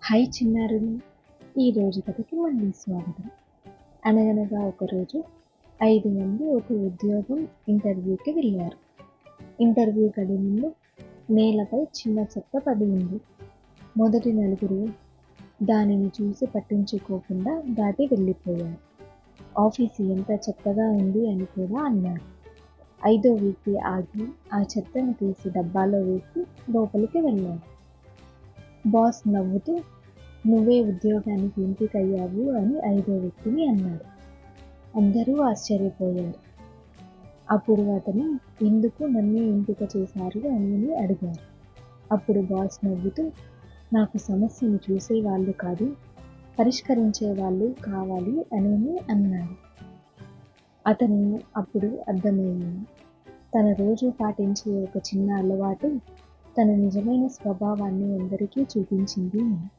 Hi చిన్నారులు, ఈరోజు కథకి మళ్ళీ స్వాగతం. అనగనగా ఒకరోజు 5 మంది ఒక ఉద్యోగం ఇంటర్వ్యూకి వెళ్ళారు. ఇంటర్వ్యూ గది ముందు నేలపై చిన్న చెత్త పడి ఉంది. మొదటి 4 దానిని చూసి పట్టించుకోకుండా దాటి వెళ్ళిపోయారు. ఆఫీసు ఎంత చెత్తగా ఉంది అని కూడా అన్నారు. 5వ వ్యక్తి ఆగి ఆ చెత్తను తీసి డబ్బాలో వేసి లోపలికి వెళ్ళాడు. బాస్ నవ్వుతూ, నువ్వే ఉద్యోగానికి ఎంపికయ్యావు అని 5వ వ్యక్తిని అన్నాడు. అందరూ ఆశ్చర్యపోయారు. అప్పుడు అతను ఎందుకు నన్నే ఎంపిక చేశారు అని అడిగారు. అప్పుడు బాస్ నవ్వుతూ, నాకు సమస్యను చూసేవాళ్ళు కాదు, పరిష్కరించే వాళ్ళు కావాలి అని అన్నాడు. అతను అప్పుడు అర్థమైంది, తన రోజు పాటించే ఒక చిన్న అలవాటు తన నిజమైన స్వభావాన్ని అందరికీ చూపించింది అని.